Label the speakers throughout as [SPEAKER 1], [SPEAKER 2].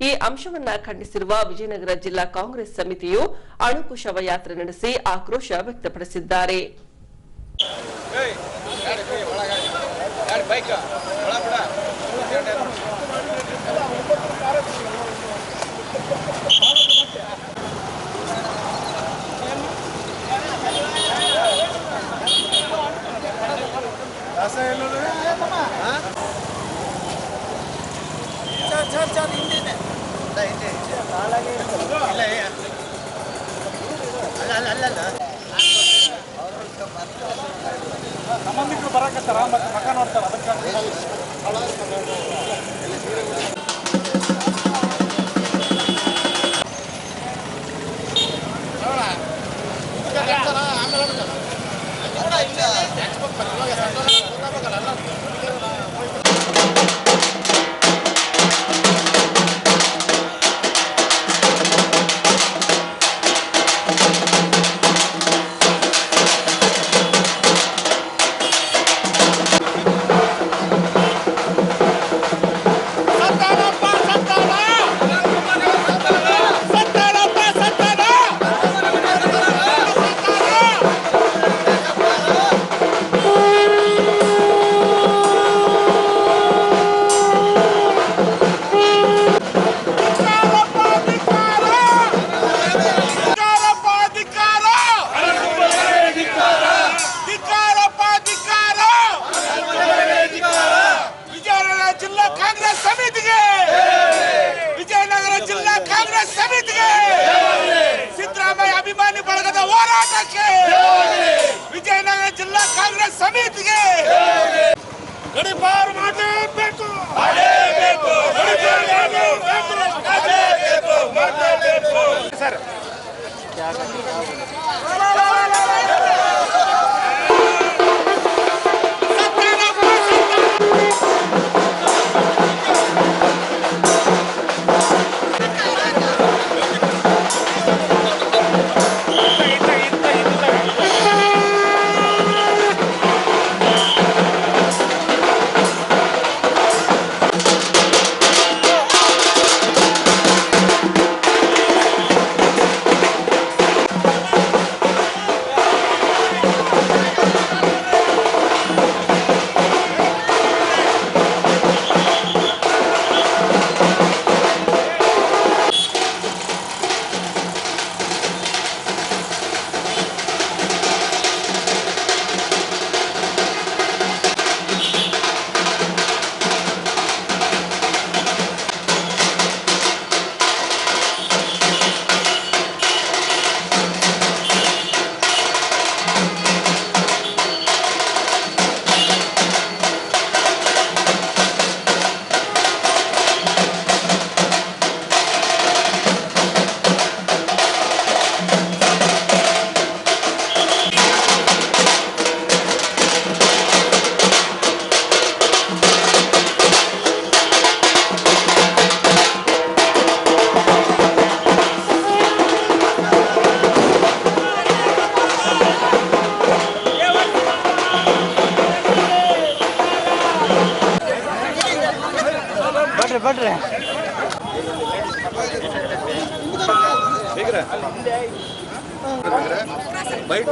[SPEAKER 1] ಈ ಅಂಶವನ್ನ ಖಂಡಿಸಿರುವ ವಿಜಯನಗರ ಜಿಲ್ಲಾ ಕಾಂಗ್ರೆಸ್ ಸಮಿತಿಯು ಅಣುಕು ಶವಯಾತ್ರೆ ನಡೆಸಿ ಆಕ್ರೋಶ ವ್ಯಕ್ತಪಡಿಸಿದ್ದಾರೆ.
[SPEAKER 2] ಸಂಬಂಧಿಕರು ಬರಕತ್ತಾರ ಮತ್ತೆ ಮಕ ನೋಡ್ತಾರ ಅದಕ್ಕೆ ವಿಜಯನಗರ ಜಿಲ್ಲಾ ಕಾಂಗ್ರೆಸ್ ಸಮಿತಿಗೆ ಸಿದ್ದರಾಮಯ್ಯ ಅಭಿಮಾನಿ ಬಳಗದ ಹೋರಾಟಕ್ಕೆ ವಿಜಯನಗರ ಜಿಲ್ಲಾ ಕಾಂಗ್ರೆಸ್ ಸಮಿತಿಗೆ ಗಡಿಪಾರು ಮಾಡಲೇಬೇಕು ಸರ್.
[SPEAKER 3] ಬಡ್ರೆ
[SPEAKER 2] ಬೈಟ್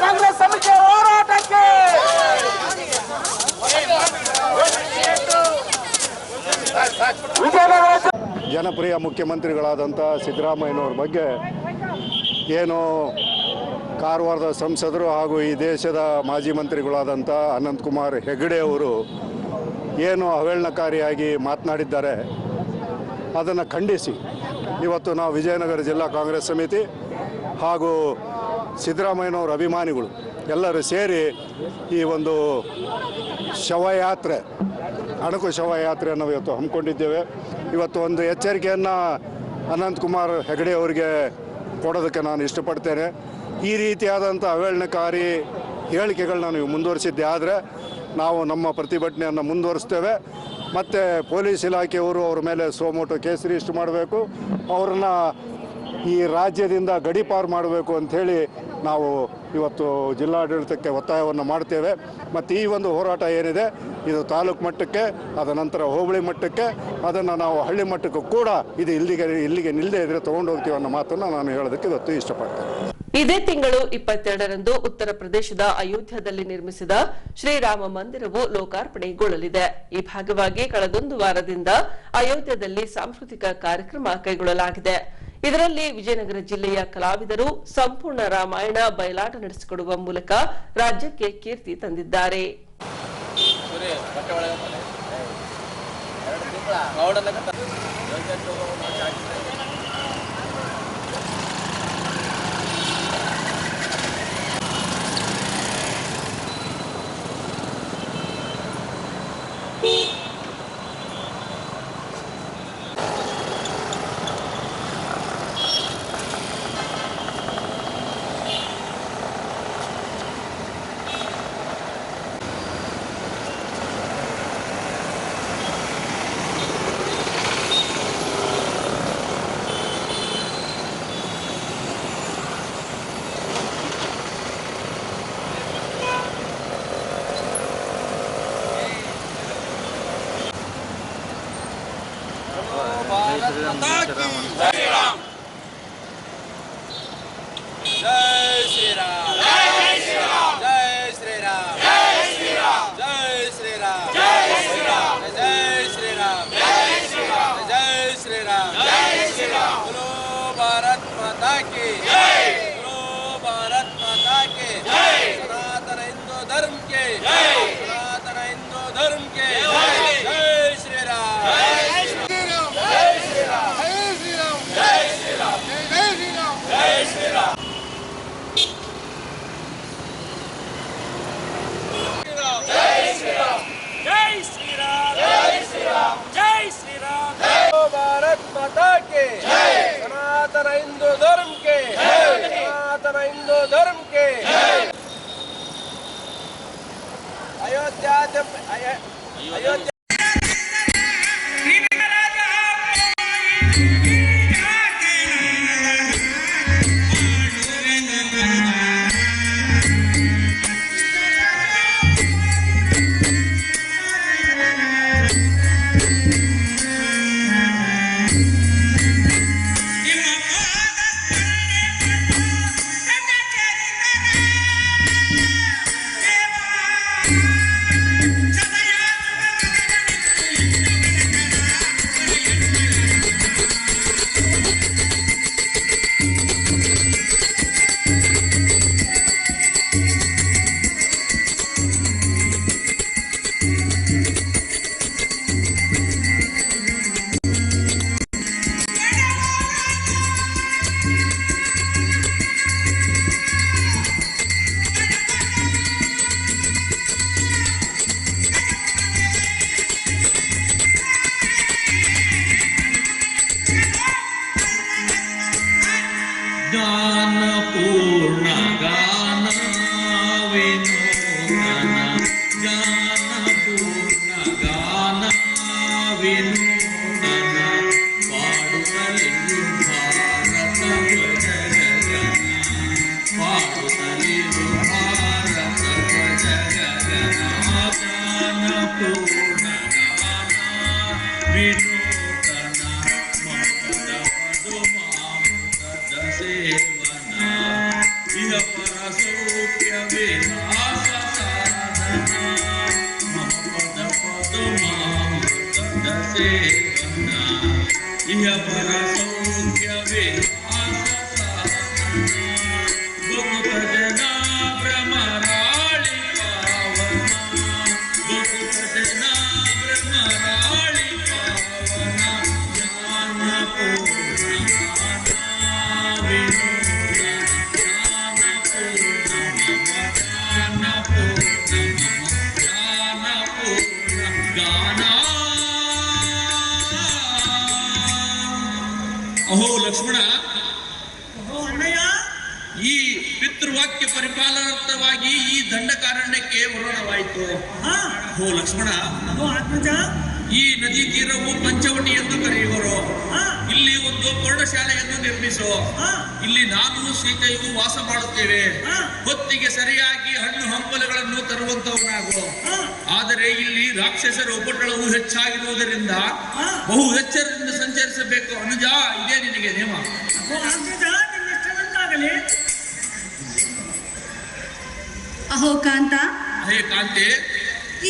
[SPEAKER 2] ಕಾಂಗ್ರೆಸ್ ಸಮಿತಿ ಹೋರಾಟಕ್ಕೆ
[SPEAKER 4] ಜನಪ್ರಿಯ ಮುಖ್ಯಮಂತ್ರಿಗಳಾದಂಥ ಸಿದ್ದರಾಮಯ್ಯನವ್ರ ಬಗ್ಗೆ ಏನು ಕಾರವಾರದ ಸಂಸದರು ಹಾಗೂ ಈ ದೇಶದ ಮಾಜಿ ಮಂತ್ರಿಗಳಾದಂಥ ಅನಂತಕುಮಾರ್ ಹೆಗಡೆ ಅವರು ಏನು ಅವೇಳನಕಾರಿಯಾಗಿ ಮಾತನಾಡಿದ್ದಾರೆ ಅದನ್ನು ಖಂಡಿಸಿ ಇವತ್ತು ನಾವು ವಿಜಯನಗರ ಜಿಲ್ಲಾ ಕಾಂಗ್ರೆಸ್ ಸಮಿತಿ ಹಾಗೂ ಸಿದ್ದರಾಮಯ್ಯನವರ ಅಭಿಮಾನಿಗಳು ಎಲ್ಲರೂ ಸೇರಿ ಈ ಒಂದು ಶವಯಾತ್ರೆ ಅಣಕು ಶವಯಾತ್ರೆಯನ್ನು ಇವತ್ತು ಹಮ್ಮಿಕೊಂಡಿದ್ದೇವೆ. ಇವತ್ತು ಒಂದು ಎಚ್ಚರಿಕೆಯನ್ನು ಅನಂತಕುಮಾರ್ ಹೆಗಡೆ ಅವರಿಗೆ ಕೊಡೋದಕ್ಕೆ ನಾನು ಇಷ್ಟಪಡ್ತೇನೆ. ಈ ರೀತಿಯಾದಂಥ ಅವಹೇಳನಕಾರಿ ಹೇಳಿಕೆಗಳನ್ನ ನೀವು ಮುಂದುವರಿಸಿದ್ದೆ ಆದರೆ ನಾವು ನಮ್ಮ ಪ್ರತಿಭಟನೆಯನ್ನು ಮುಂದುವರಿಸ್ತೇವೆ. ಮತ್ತು ಪೊಲೀಸ್ ಇಲಾಖೆಯವರು ಅವ್ರ ಮೇಲೆ ಸೋಮೋಟೋ ಕೇಸ್ ರಿಜಿಸ್ಟರ್ ಮಾಡಬೇಕು, ಅವ್ರನ್ನ ಈ ರಾಜ್ಯದಿಂದ ಗಡೀಪಾರು ಮಾಡಬೇಕು ಅಂಥೇಳಿ ನಾವು ಇವತ್ತು ಜಿಲ್ಲಾಡಳಿತಕ್ಕೆ ಒತ್ತಾಯವನ್ನು ಮಾಡ್ತೇವೆ. ಮತ್ತು ಈ ಒಂದು ಹೋರಾಟ ಏನಿದೆ ಇದು ತಾಲೂಕು ಮಟ್ಟಕ್ಕೆ, ಅದ ನಂತರ ಹೋಬಳಿ ಮಟ್ಟಕ್ಕೆ, ಅದನ್ನು ನಾವು ಹಳ್ಳಿ ಮಟ್ಟಕ್ಕೂ ಕೂಡ ಇದು ಇಲ್ಲಿಗೆ ನಿಲ್ಲದೆ ಇದ್ರೆ ತೊಗೊಂಡೋಗ್ತೀವಿ ಅನ್ನೋ ಮಾತನ್ನು ನಾನು ಹೇಳೋದಕ್ಕೆ ಇವತ್ತು ಇಷ್ಟಪಡ್ತೇನೆ.
[SPEAKER 1] ಇದೇ ತಿಂಗಳು 22ರಂದು ಉತ್ತರ ಪ್ರದೇಶದ ಅಯೋಧ್ಯದಲ್ಲಿ ನಿರ್ಮಿಸಿದ ಶ್ರೀರಾಮ ಮಂದಿರವು ಲೋಕಾರ್ಪಣೆಗೊಳ್ಳಲಿದೆ. ಈ ಭಾಗವಾಗಿ ಕಳೆದೊಂದು ವಾರದಿಂದ ಅಯೋಧ್ಯದಲ್ಲಿ ಸಾಂಸ್ಕೃತಿಕ ಕಾರ್ಯಕ್ರಮ ಕೈಗೊಳ್ಳಲಾಗಿದೆ. ಇದರಲ್ಲಿ ವಿಜಯನಗರ ಜಿಲ್ಲೆಯ ಕಲಾವಿದರು ಸಂಪೂರ್ಣ ರಾಮಾಯಣ ಬಯಲಾಟ ನಡೆಸಿಕೊಡುವ ಮೂಲಕ ರಾಜ್ಯಕ್ಕೆ ಕೀರ್ತಿ ತಂದಿದ್ದಾರೆ.
[SPEAKER 3] अहो लक्ष्मणा ಪಿತೃವಾಕ್ಯ ಪರಿಪಾಲನಾರ್ಥವಾಗಿ ಈ ದಂಡಕಾರಣ್ಯಕ್ಕೆ ಹೊರಡವಾಯಿತು. ಓ ಲಕ್ಷ್ಮಣ, ಈ ನದಿ ತೀರವು ಪಂಚವಟಿ ಎಂದು ಕರೆಯುವರು. ಇಲ್ಲಿ ಒಂದು ಪರ್ಣಶಾಲೆಯನ್ನು ನಿರ್ಮಿಸು. ಇಲ್ಲಿ ನಾನು ಸೀತೆಯು ವಾಸ ಮಾಡುತ್ತೇವೆ. ಹೊತ್ತಿಗೆ ಸರಿಯಾಗಿ ಹಣ್ಣು ಹಂಪಲುಗಳನ್ನು ತರುವಂತವನಾಗು. ಆದರೆ ಇಲ್ಲಿ ರಾಕ್ಷಸರ ಉಪಟಳವು ಹೆಚ್ಚಾಗಿರುವುದರಿಂದ ಬಹು ಎಚ್ಚರದಿಂದ ಸಂಚರಿಸಬೇಕು. ಅನುಜ, ಇದೇ ನಿನಗೆ ನೇಮ.
[SPEAKER 5] ಅಹೋ ಕಾಂತ,
[SPEAKER 3] ಹೇ ಕಾಂತೆ,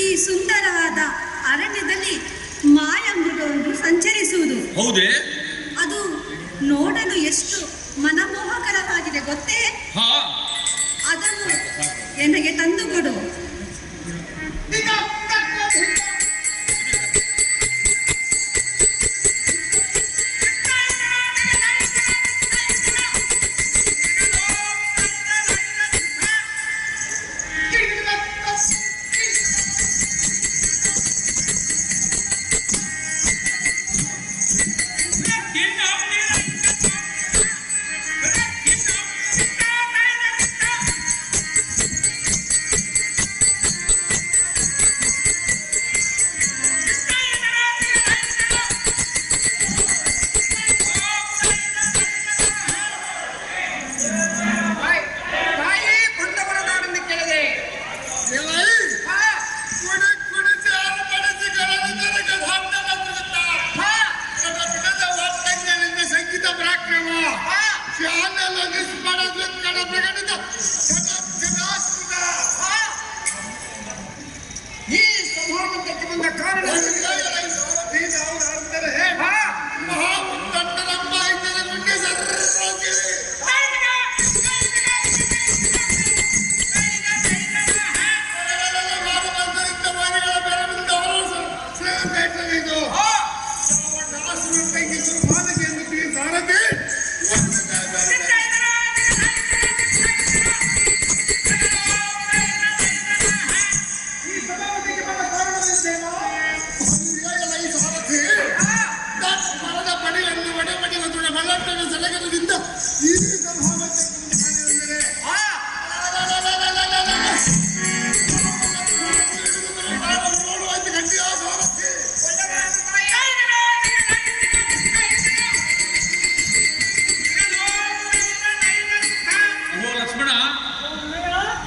[SPEAKER 5] ಈ ಸುಂದರವಾದ ಅರಣ್ಯದಲ್ಲಿ ಮಾಯಮೃಗವೊಂದು ಸಂಚರಿಸುವುದು
[SPEAKER 3] ಹೌದೇ?
[SPEAKER 5] ಅದು ನೋಡಲು ಎಷ್ಟು ಮನಮೋಹಕರವಾಗಿದೆ ಗೊತ್ತೇ? ಅದನ್ನು ನನಗೆ ತಂದುಕೊಡು.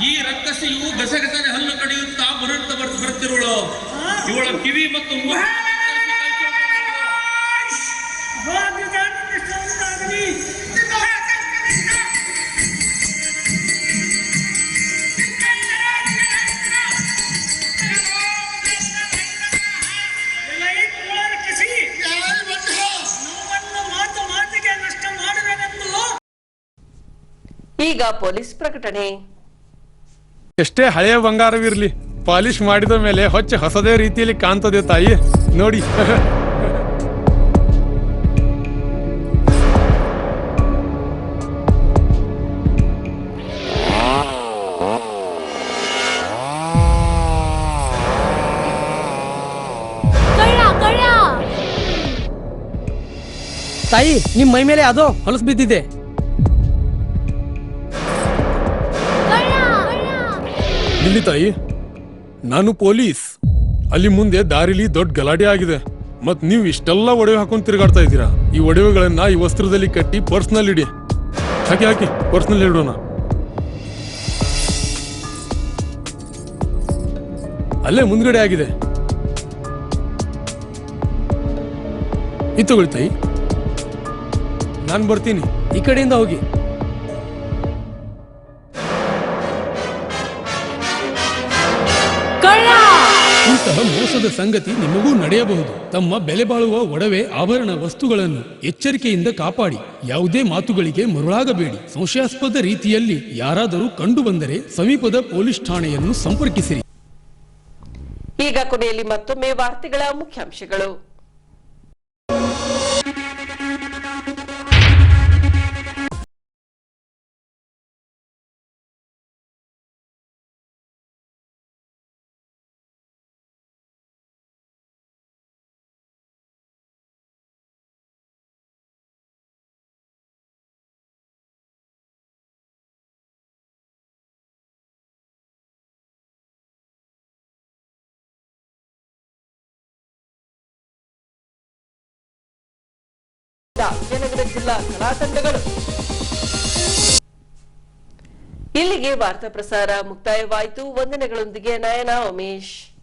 [SPEAKER 3] ಈ ರಕ್ಕಸಿಯು ಗಸಗಸನೆ ಹಲ್ಲು ಕಡಿಯುತ್ತಾ ಬರುತ್ತಿರುವಳು. ಇವಳ ಕಿವಿ ಮತ್ತು
[SPEAKER 1] ಈಗ ಪೊಲೀಸ್ ಪ್ರಕಟಣೆ.
[SPEAKER 6] ಎಷ್ಟೇ ಹಳೆಯ ಬಂಗಾರವಿರ್ಲಿ, ಪಾಲಿಶ್ ಮಾಡಿದ ಮೇಲೆ ಹೊಸದೇ ರೀತಿಯಲ್ಲಿ ಕಾಣ್ತದೆ ತಾಯಿ, ನೋಡಿ.
[SPEAKER 7] ತಾಯಿ, ನಿಮ್ ಮೈ ಮೇಲೆ ಅದೋ ಹೊಲಸು ಬಿದ್ದಿದೆ.
[SPEAKER 6] ಇಲ್ಲಿ ತಾಯಿ, ನಾನು ಪೊಲೀಸ್. ಅಲ್ಲಿ ಮುಂದೆ ದಾರಿಲಿ ದೊಡ್ಡ ಗಲಾಟೆ ಆಗಿದೆ, ಮತ್ ನೀವು ಇಷ್ಟೆಲ್ಲ ಒಡವೆ ಹಾಕೊಂಡು ತಿರುಗಾಡ್ತಾ ಇದ್ದೀರಾ. ಈ ಒಡವೆಗಳನ್ನ ಈ ವಸ್ತ್ರದಲ್ಲಿ ಕಟ್ಟಿ ಪರ್ಸ್ನಲ್ಲಿ ಇಡಿ. ಹಾಕಿ ಪರ್ಸ್ನಲ್ಲಿ ಇಡೋಣ. ಅಲ್ಲೇ ಮುಂದ್ಗಡೆ ಆಗಿದೆ. ಇದು ತಗೊಳ್ಳಿ ತಾಯಿ, ನಾನು ಬರ್ತೀನಿ.
[SPEAKER 7] ಈ ಕಡೆಯಿಂದ ಹೋಗಿ.
[SPEAKER 6] ಇಂತಹ ಮೋಸದ ಸಂಗತಿ ನಿಮಗೂ ನಡೆಯಬಹುದು. ತಮ್ಮ ಬೆಲೆ ಬಾಳುವ ಒಡವೆ ಆಭರಣ ವಸ್ತುಗಳನ್ನು ಎಚ್ಚರಿಕೆಯಿಂದ ಕಾಪಾಡಿ. ಯಾವುದೇ ಮಾತುಗಳಿಗೆ ಮರುಳಾಗಬೇಡಿ. ಸಂಶಯಾಸ್ಪದ ರೀತಿಯಲ್ಲಿ ಯಾರಾದರೂ ಕಂಡು ಬಂದರೆ ಸಮೀಪದ ಪೊಲೀಸ್ ಠಾಣೆಯನ್ನು ಸಂಪರ್ಕಿಸಿರಿ.
[SPEAKER 1] ಈಗ ಕೊನೆಯಲ್ಲಿ ಮತ್ತೊಮ್ಮೆ ವಾರ್ತೆಗಳ ಮುಖ್ಯಾಂಶಗಳು. ಜಿಲ್ಲಾ ಕಲಾ ತಂಡಗಳು. ಇಲ್ಲಿಗೆ ವಾರ್ತಾ ಪ್ರಸಾರ ಮುಕ್ತಾಯವಾಯಿತು. ವಂದನೆಗಳೊಂದಿಗೆ ನಯನ ಉಮೇಶ್.